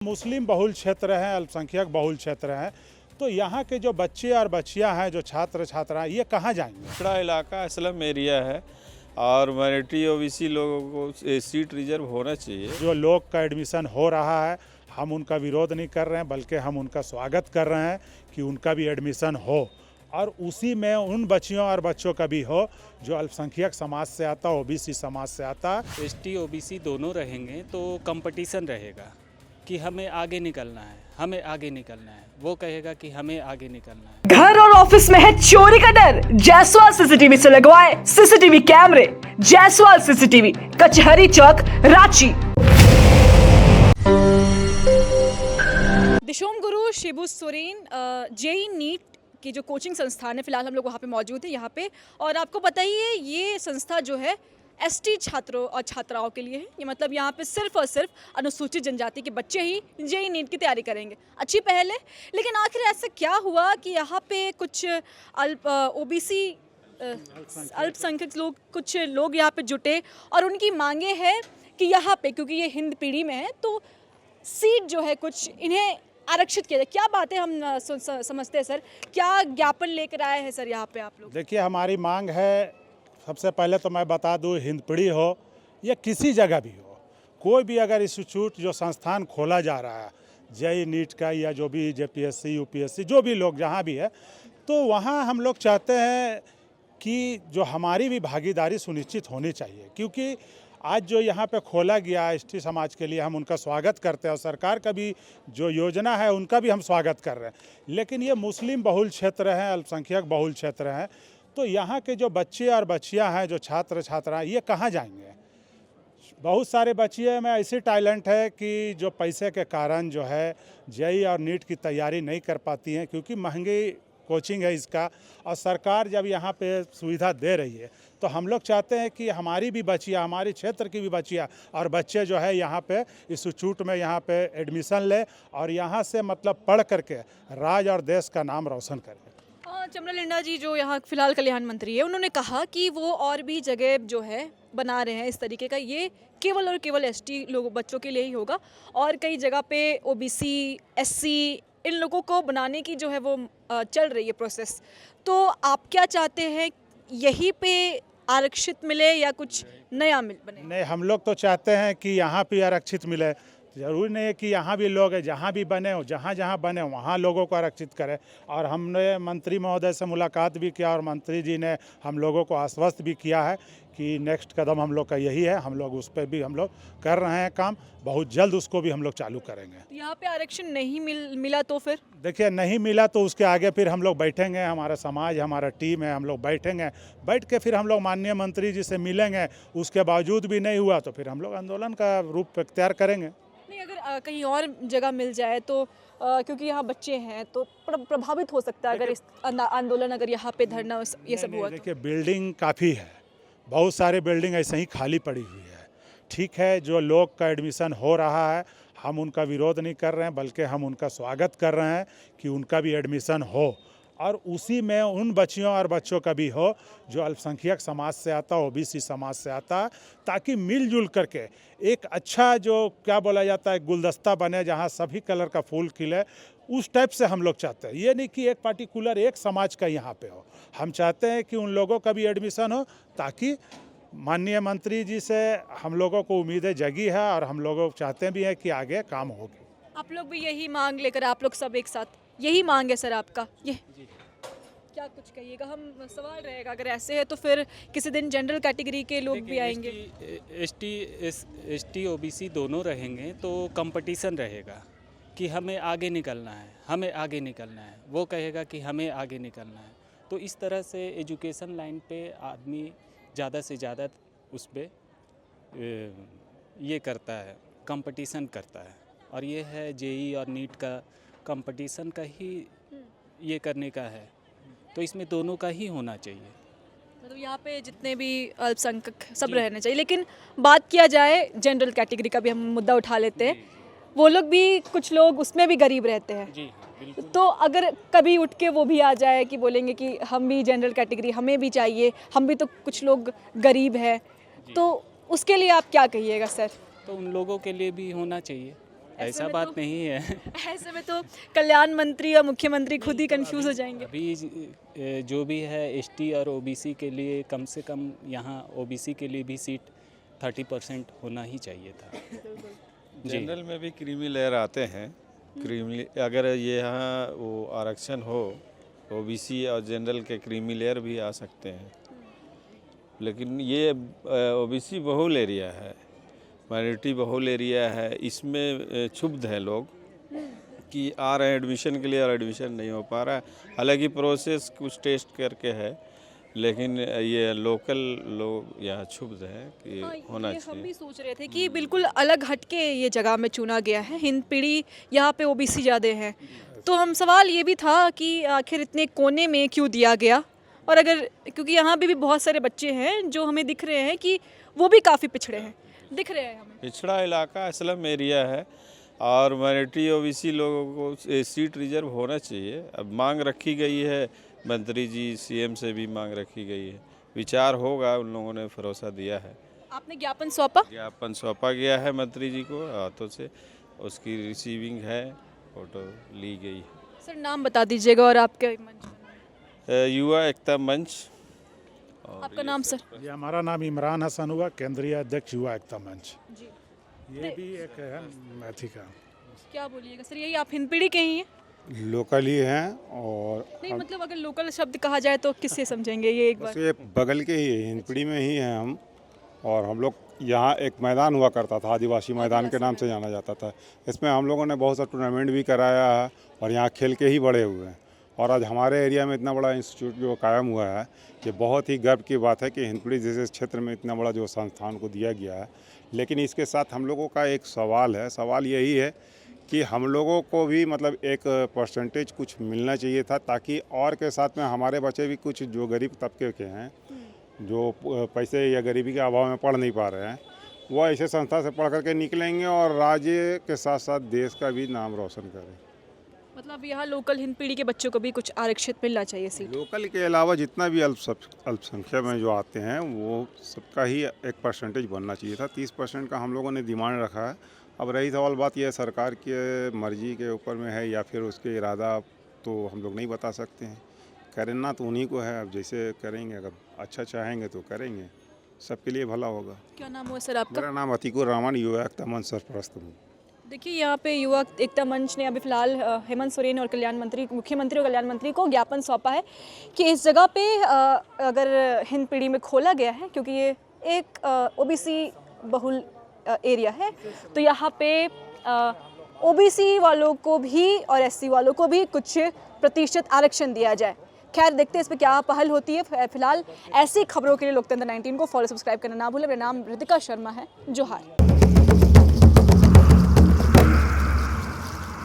मुस्लिम बहुल क्षेत्र है, अल्पसंख्यक बहुल क्षेत्र है, तो यहाँ के जो बच्चे और बच्चियाँ हैं, जो छात्र छात्राएं, ये कहाँ जाएंगे? पिछड़ा इलाका स्लम एरिया है और माइनॉरिटी ओबीसी लोगों को सीट रिजर्व होना चाहिए। जो लोग का एडमिशन हो रहा है, हम उनका विरोध नहीं कर रहे हैं, बल्कि हम उनका स्वागत कर रहे हैं कि उनका भी एडमिशन हो और उसी में उन बच्चियों और बच्चों का भी हो जो अल्पसंख्यक समाज से आता, ओबीसी समाज से आता। एसटी ओबीसी दोनों रहेंगे तो कंपटीशन रहेगा कि हमें आगे निकलना है, हमें आगे निकलना है। वो कहेगा कि हमें आगे निकलना है। घर और ऑफिस में है चोरी का डर? जायसवाल सीसीटीवी से लगवाए सीसीटीवी कैमरे। जायसवाल सीसीटीवी, कचहरी चौक, रांची। दिशोम गुरु शिबू सोरेन जेई नीट की जो कोचिंग संस्थान है, फिलहाल हम लोग वहाँ पे मौजूद हैं यहाँ पे। और आपको बताइए ये संस्था जो है एसटी छात्रों और छात्राओं के लिए है। ये मतलब यहाँ पे सिर्फ और सिर्फ अनुसूचित जनजाति के बच्चे ही जेई नीट की तैयारी करेंगे। अच्छी पहल है, लेकिन आखिर ऐसा क्या हुआ कि यहाँ पे कुछ ओबीसी अल्पसंख्यक लोग, कुछ लोग यहाँ पे जुटे और उनकी मांगे हैं कि यहाँ पे, क्योंकि ये हिंद पीढ़ी में है, तो सीट जो है कुछ इन्हें आरक्षित किया जाए। क्या बातें हम समझते हैं सर? क्या ज्ञापन लेकर आए हैं सर यहाँ पे आप लोग? देखिए, हमारी मांग है, सबसे पहले तो मैं बता दूं, हिंदपीढ़ी हो या किसी जगह भी हो, कोई भी अगर इंस्टीट्यूट जो संस्थान खोला जा रहा है जेई नीट का या जो भी जेपीएससी यूपीएससी जो भी लोग जहाँ भी है, तो वहाँ हम लोग चाहते हैं कि जो हमारी भी भागीदारी सुनिश्चित होनी चाहिए। क्योंकि आज जो यहाँ पे खोला गया एसटी समाज के लिए, हम उनका स्वागत करते हैं और सरकार का भी जो योजना है उनका भी हम स्वागत कर रहे हैं। लेकिन ये मुस्लिम बहुल क्षेत्र है, अल्पसंख्यक बहुल क्षेत्र है, तो यहाँ के जो बच्चे और बच्चियाँ हैं, जो छात्र छात्राएं, ये कहाँ जाएंगे? बहुत सारे बच्चियों में ऐसी टैलेंट है कि जो पैसे के कारण जो है जेई और नीट की तैयारी नहीं कर पाती हैं, क्योंकि महंगी कोचिंग है इसका। और सरकार जब यहाँ पे सुविधा दे रही है, तो हम लोग चाहते हैं कि हमारी भी बच्चियाँ, हमारे क्षेत्र की भी बच्चियाँ और बच्चे जो है यहाँ पे इंस्टीट्यूट में यहाँ पे एडमिशन ले और यहाँ से मतलब पढ़ करके राज्य और देश का नाम रोशन करें। चमरा लिंडा जी जो यहाँ फिलहाल कल्याण मंत्री है, उन्होंने कहा कि वो और भी जगह जो है बना रहे हैं इस तरीके का। ये केवल और केवल एसटी लोगों बच्चों के लिए ही होगा और कई जगह पे ओबीसी एससी इन लोगों को बनाने की जो है वो चल रही है प्रोसेस। तो आप क्या चाहते हैं, यहीं पे आरक्षित मिले या कुछ नया बने? नहीं, हम लोग तो चाहते हैं कि यहाँ भी आरक्षित मिले। ज़रूरी नहीं है कि यहाँ भी लोग हैं, जहाँ भी बने हो, जहाँ जहाँ बने हो वहाँ लोगों को आरक्षित करें। और हमने मंत्री महोदय से मुलाकात भी किया और मंत्री जी ने हम लोगों को आश्वस्त भी किया है कि नेक्स्ट कदम हम लोग का यही है। हम लोग उस पर भी हम लोग कर रहे हैं काम, बहुत जल्द उसको भी हम लोग चालू करेंगे। यहाँ पे आरक्षण नहीं मिला तो फिर? देखिए, नहीं मिला तो उसके आगे फिर हम लोग बैठेंगे, हमारा समाज, हमारा टीम है, हम लोग बैठेंगे, बैठ के फिर हम लोग माननीय मंत्री जी से मिलेंगे। उसके बावजूद भी नहीं हुआ तो फिर हम लोग आंदोलन का रूप इख्तियार करेंगे। नहीं, अगर कहीं और जगह मिल जाए तो क्योंकि यहाँ बच्चे हैं तो प्रभावित हो सकता है अगर इस आंदोलन, अगर यहाँ पे धरना ये सब हुआ। देखिए, बिल्डिंग काफ़ी है, बहुत सारे बिल्डिंग ऐसे ही खाली पड़ी हुई है। ठीक है, जो लोग का एडमिशन हो रहा है, हम उनका विरोध नहीं कर रहे हैं, बल्कि हम उनका स्वागत कर रहे हैं कि उनका भी एडमिशन हो और उसी में उन बच्चियों और बच्चों का भी हो जो अल्पसंख्यक समाज से आता, ओबीसी समाज से आता, ताकि मिलजुल करके एक अच्छा, जो क्या बोला जाता है, गुलदस्ता बने जहाँ सभी कलर का फूल खिले। उस टाइप से हम लोग चाहते हैं। ये नहीं कि एक पार्टिकुलर एक समाज का यहाँ पे हो। हम चाहते हैं कि उन लोगों का भी एडमिशन हो, ताकि माननीय मंत्री जी से हम लोगों को उम्मीदें जगी है और हम लोग चाहते भी हैं कि आगे काम होगी। आप लोग भी यही मांग लेकर, आप लोग सब एक साथ यही मांग है सर आपका? ये क्या कुछ कहिएगा? हम सवाल रहेगा, अगर ऐसे है तो फिर किसी दिन जनरल कैटेगरी के लोग भी आएंगे। एसटी ओबीसी दोनों रहेंगे तो कंपटीशन रहेगा कि हमें आगे निकलना है, हमें आगे निकलना है। वो कहेगा कि हमें आगे निकलना है। तो इस तरह से एजुकेशन लाइन पे आदमी ज़्यादा से ज़्यादा उस पर ये करता है, कंपटीशन करता है। और ये है जेई और नीट का कंपटीशन का ही ये करने का है, तो इसमें दोनों का ही होना चाहिए। मतलब यहाँ पे जितने भी अल्पसंख्यक सब रहने चाहिए। लेकिन बात किया जाए जनरल कैटेगरी का भी, हम मुद्दा उठा लेते हैं, वो लोग भी, कुछ लोग उसमें भी गरीब रहते हैं। जी, बिल्कुल। तो अगर कभी उठ के वो भी आ जाए कि बोलेंगे कि हम भी जनरल कैटेगरी, हमें भी चाहिए, हम भी तो कुछ लोग गरीब हैं, तो उसके लिए आप क्या कहिएगा सर? तो उन लोगों के लिए भी होना चाहिए। ऐसा में बात तो- नहीं है। ऐसे में तो कल्याण मंत्री और मुख्यमंत्री खुद ही कंफ्यूज हो जाएंगे। अभी जो भी है एसटी और ओबीसी के लिए कम से कम यहाँ ओबीसी के लिए भी सीट 30% होना ही चाहिए था। जी। जनरल में भी क्रीमी लेयर आते हैं। क्रीमी अगर ये यहाँ वो आरक्षण हो ओबीसी और जनरल के क्रीमी लेयर भी आ सकते हैं, लेकिन ये ओबीसी बहुल एरिया है, माइनॉरिटी बहुल एरिया है, इसमें क्षुब्ध हैं लोग कि आ रहे हैं एडमिशन के लिए और एडमिशन नहीं हो पा रहा है। हालांकि प्रोसेस कुछ टेस्ट करके है, लेकिन ये लोकल लोग यहाँ क्षुब्ध हैं कि होना ये हम चाहिए। भी सोच रहे थे कि बिल्कुल अलग हटके ये जगह में चुना गया है, हिंद पीढ़ी यहाँ पे ओबीसी ज़्यादा हैं, तो हम सवाल ये भी था कि आखिर इतने कोने में क्यों दिया गया, और अगर क्योंकि यहाँ पे भी बहुत सारे बच्चे हैं जो हमें दिख रहे हैं कि वो भी काफ़ी पिछड़े हैं, दिख रहे हैं हमें। पिछड़ा इलाका स्लम एरिया है और माइनॉरिटी ओबीसी लोगों को सीट रिजर्व होना चाहिए। अब मांग रखी गई है, मंत्री जी सीएम से भी मांग रखी गई है, विचार होगा, उन लोगों ने भरोसा दिया है। आपने ज्ञापन सौंपा? ज्ञापन सौंपा गया है मंत्री जी को हाथों से, उसकी रिसीविंग है, फोटो ली गई है। सर नाम बता दीजिएगा और आपके मंच। युवा एकता मंच। आपका नाम सर? ये हमारा नाम इमरान हसन हुआ, केंद्रीय अध्यक्ष युवा एकता मंच। जी। ये भी एक है मैथी का। क्या बोलिएगा सर, यही आप हिंद पीढ़ी के ही हैं? लोकल ही हैं और नहीं मतलब अगर लोकल शब्द कहा जाए तो किससे समझेंगे ये एक बस बार? ये बगल के ही है, हिंदपीढ़ी में ही हैं हम। और हम लोग यहाँ एक मैदान हुआ करता था, आदिवासी मैदान के नाम से जाना जाता था। इसमें हम लोगों ने बहुत सा टूर्नामेंट भी कराया है और यहाँ खेल के ही बड़े हुए हैं। और आज हमारे एरिया में इतना बड़ा इंस्टीट्यूट जो कायम हुआ है, ये बहुत ही गर्व की बात है कि हिंदपीढ़ी जैसे क्षेत्र में इतना बड़ा जो संस्थान को दिया गया है। लेकिन इसके साथ हम लोगों का एक सवाल है, सवाल यही है कि हम लोगों को भी मतलब एक परसेंटेज कुछ मिलना चाहिए था, ताकि और के साथ में हमारे बच्चे भी कुछ जो गरीब तबके के हैं, जो पैसे या गरीबी के अभाव में पढ़ नहीं पा रहे हैं, वो ऐसे संस्था से पढ़ करके निकलेंगे और राज्य के साथ साथ देश का भी नाम रोशन करें। मतलब यहाँ लोकल हिंद पीढ़ी के बच्चों को भी कुछ आरक्षित मिलना चाहिए सीट। लोकल के अलावा जितना भी अल्पसंख्या में जो आते हैं वो सबका ही एक परसेंटेज बनना चाहिए था। 30% का हम लोगों ने डिमांड रखा है। अब रही सवाल बात यह सरकार के मर्जी के ऊपर में है या फिर उसके इरादा, तो हम लोग नहीं बता सकते हैं। करना तो उन्हीं को है, अब जैसे करेंगे, अगर अच्छा चाहेंगे तो करेंगे, सबके लिए भला होगा। क्या नाम हुआ सर आपका? मेरा नाम अतीकुर रहमान, युवा एकता मंच सरपरस्त हूँ। देखिए यहाँ पे युवा एकता मंच ने अभी फिलहाल हेमंत सोरेन और मुख्यमंत्री और कल्याण मंत्री को ज्ञापन सौंपा है कि इस जगह पे अगर हिंद पीढ़ी में खोला गया है, क्योंकि ये एक ओबीसी बहुल एरिया है, तो यहाँ पे ओबीसी वालों को भी और एससी वालों को भी कुछ प्रतिशत आरक्षण दिया जाए। खैर देखते हैं इस पर क्या पहल होती है। फिलहाल ऐसी खबरों के लिए लोकतंत्र 19 को फॉलो सब्सक्राइब करना ना भूलें। मेरा नाम रितिका शर्मा है। जोहार।